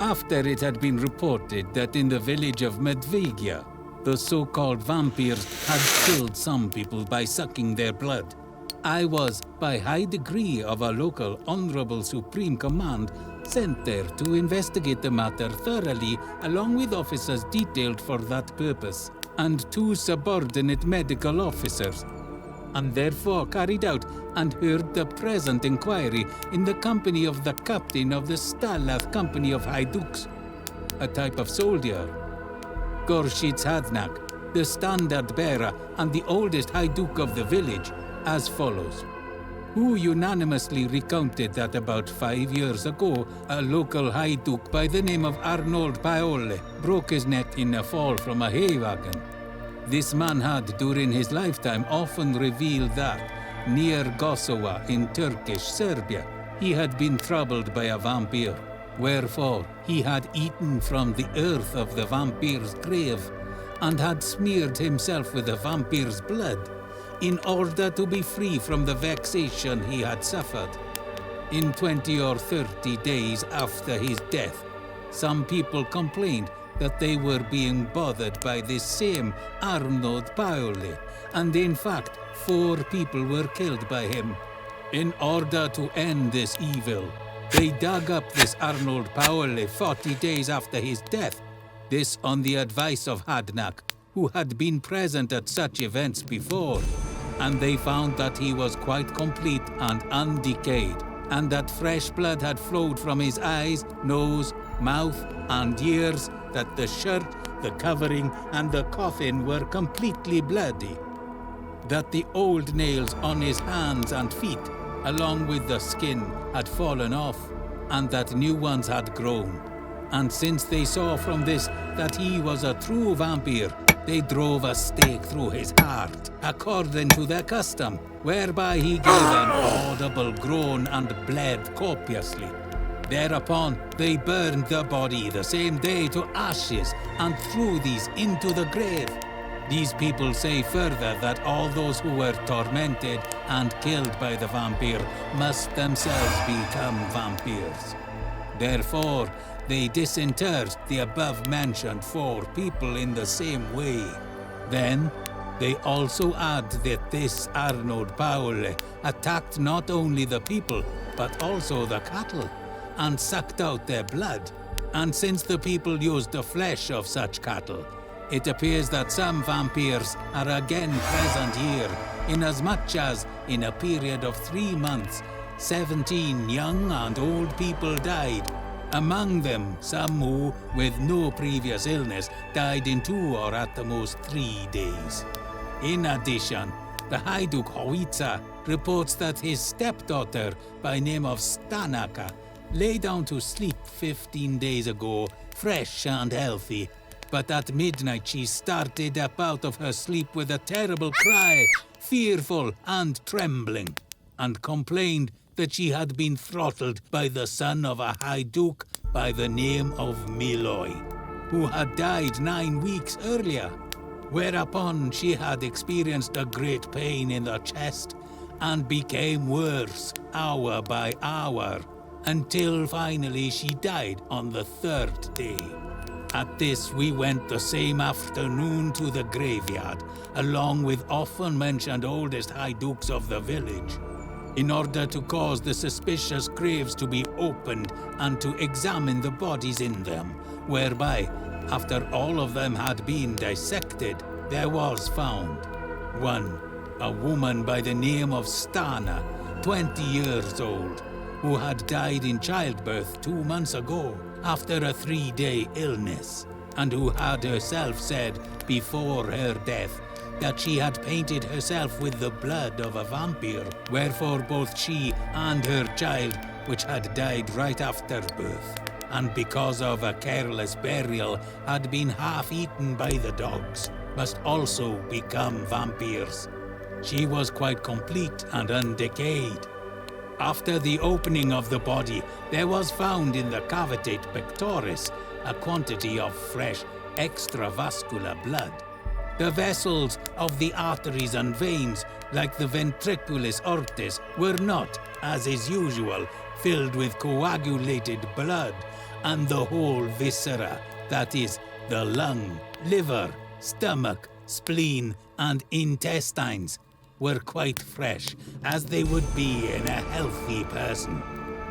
After it had been reported that in the village of Medveđa, the so-called vampires had killed some people by sucking their blood, I was, by high degree of a local honorable supreme command, sent there to investigate the matter thoroughly along with officers detailed for that purpose, and 2 subordinate medical officers, and therefore carried out and heard the present inquiry in the company of the captain of the Stalath Company of Haiduks, a type of soldier, Gorshits Hadnak, the standard bearer and the oldest Haiduk of the village, as follows, who unanimously recounted that about 5 years ago, a local Haiduk by the name of Arnont Paule broke his neck in a fall from a hay wagon. This man had, during his lifetime, often revealed that, near Gosowa in Turkish Serbia, he had been troubled by a vampire. Wherefore, he had eaten from the earth of the vampire's grave, and had smeared himself with the vampire's blood, in order to be free from the vexation he had suffered. In 20 or 30 days after his death, some people complained that they were being bothered by this same Arnont Paule, and in fact 4 people were killed by him. In order to end this evil, they dug up this Arnont Paule 40 days after his death, this on the advice of Hadnak, who had been present at such events before, and they found that he was quite complete and undecayed, and that fresh blood had flowed from his eyes, nose, mouth, and ears, that the shirt, the covering, and the coffin were completely bloody, that the old nails on his hands and feet, along with the skin, had fallen off, and that new ones had grown. And since they saw from this that he was a true vampire, they drove a stake through his heart, according to their custom, whereby he gave an audible groan and bled copiously. Thereupon they burned the body the same day to ashes and threw these into the grave. These people say further that all those who were tormented and killed by the vampire must themselves become vampires. Therefore, they disinterred the above-mentioned 4 people in the same way. Then, they also add that this Arnont Paule attacked not only the people, but also the cattle, and sucked out their blood. And since the people used the flesh of such cattle, it appears that some vampires are again present here, inasmuch as, in a period of 3 months, 17 young and old people died. Among them, some who, with no previous illness, died in 2 or at the most 3 days. In addition, the Haiduk Howica reports that his stepdaughter, by name of Stanaka, lay down to sleep 15 days ago, fresh and healthy, but at midnight she started up out of her sleep with a terrible cry, fearful and trembling, and complained that she had been throttled by the son of a Haiduk by the name of Miloi, who had died 9 weeks earlier, whereupon she had experienced a great pain in the chest and became worse hour by hour, until finally she died on the 3rd day. At this, we went the same afternoon to the graveyard, along with often mentioned oldest Haiduks of the village, in order to cause the suspicious graves to be opened and to examine the bodies in them, whereby, after all of them had been dissected, there was found 1. A woman by the name of Stana, 20 years old, who had died in childbirth 2 months ago, after a 3-day illness, and who had herself said before her death that she had painted herself with the blood of a vampire, wherefore both she and her child, which had died right after birth, and because of a careless burial had been half-eaten by the dogs, must also become vampires. She was quite complete and undecayed. After the opening of the body, there was found in the cavitate pectoris a quantity of fresh extravascular blood. The vessels of the arteries and veins, like the ventriculis aortis, were not, as is usual, filled with coagulated blood, and the whole viscera, that is, the lung, liver, stomach, spleen, and intestines, were quite fresh, as they would be in a healthy person.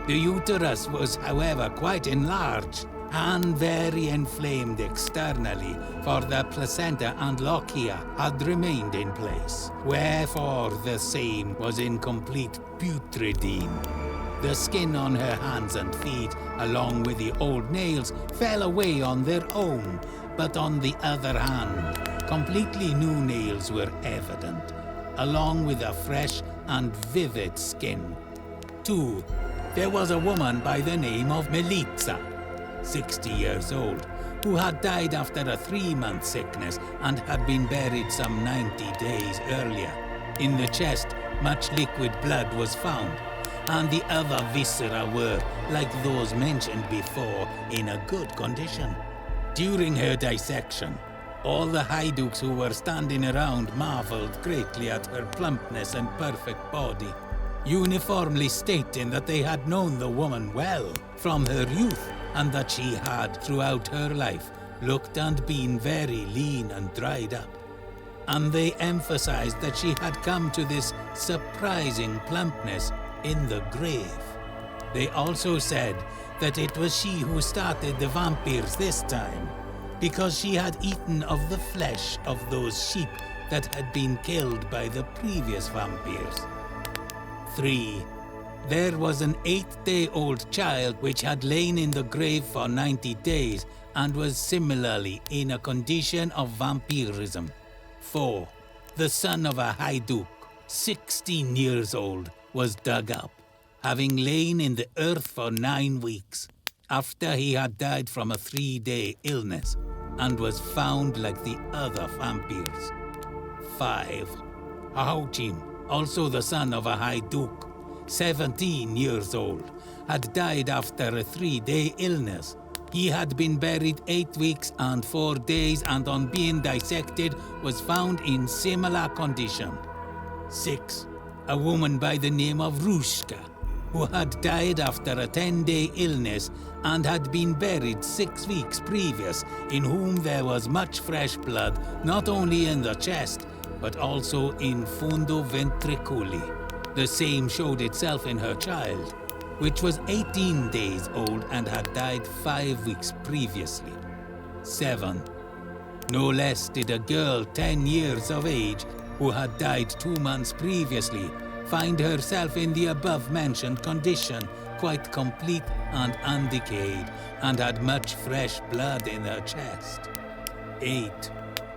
The uterus was, however, quite enlarged and very inflamed externally, for the placenta and lochia had remained in place, wherefore the same was in complete putridine. The skin on her hands and feet, along with the old nails, fell away on their own, but on the other hand, completely new nails were evident, along with a fresh and vivid skin. 2. There was a woman by the name of Medveđa, 60 years old, who had died after a 3-month sickness and had been buried some 90 days earlier. In the chest, much liquid blood was found, and the other viscera were, like those mentioned before, in a good condition. During her dissection, all the Haiduks who were standing around marveled greatly at her plumpness and perfect body, uniformly stating that they had known the woman well from her youth, and that she had, throughout her life, looked and been very lean and dried up. And they emphasized that she had come to this surprising plumpness in the grave. They also said that it was she who started the vampires this time, because she had eaten of the flesh of those sheep that had been killed by the previous vampires. 3. There was an 8-day-old child which had lain in the grave for 90 days and was similarly in a condition of vampirism. 4. The son of a Haiduk, 16 years old, was dug up, having lain in the earth for 9 weeks, after he had died from a 3-day illness, and was found like the other vampires. 5. Ahouchim, also the son of a Haiduk, 17 years old, had died after a 3-day illness. He had been buried 8 weeks and 4 days, and on being dissected was found in similar condition. 6. A woman by the name of Rushka, who had died after a 10-day illness and had been buried 6 weeks previous, in whom there was much fresh blood, not only in the chest, but also in fundo ventriculi. The same showed itself in her child, which was 18 days old and had died 5 weeks previously. 7. No less did a girl 10 years of age, who had died 2 months previously, find herself in the above-mentioned condition, quite complete and undecayed, and had much fresh blood in her chest. 8.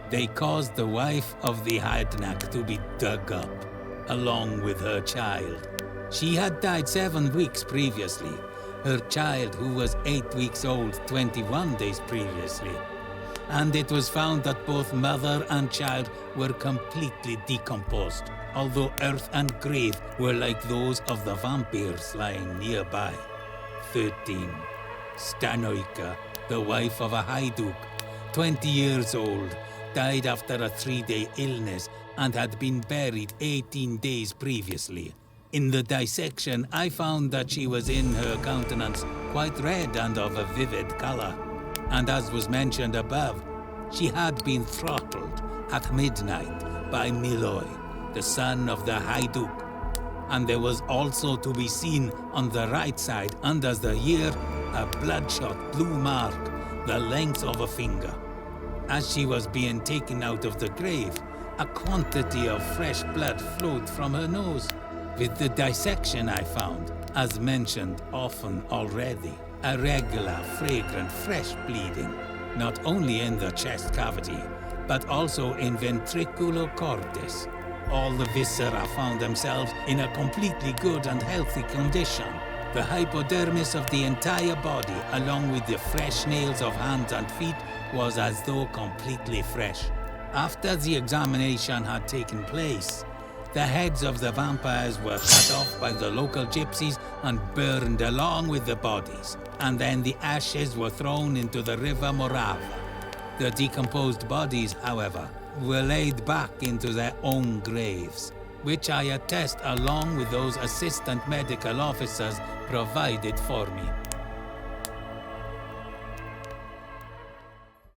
They caused the wife of the Haidnak to be dug up, along with her child. She had died 7 weeks previously, her child, who was 8 weeks old, 21 days previously. And it was found that both mother and child were completely decomposed, although earth and grave were like those of the vampires lying nearby. 13. Stanoika, the wife of a Haiduk, 20 years old, died after a 3-day illness and had been buried 18 days previously. In the dissection, I found that she was in her countenance quite red and of a vivid color, and as was mentioned above, she had been throttled at midnight by Miloi, the son of the Haiduk, and there was also to be seen on the right side under the ear a bloodshot blue mark the length of a finger. As she was being taken out of the grave, a quantity of fresh blood flowed from her nose. With the dissection I found, as mentioned often already, a regular, fragrant, fresh bleeding, not only in the chest cavity, but also in ventriculo cordis. All the viscera found themselves in a completely good and healthy condition. The hypodermis of the entire body, along with the fresh nails of hands and feet, was as though completely fresh. After the examination had taken place, the heads of the vampires were cut off by the local gypsies and burned along with the bodies, and then the ashes were thrown into the river Morava. The decomposed bodies, however, were laid back into their own graves, which I attest along with those assistant medical officers provided for me.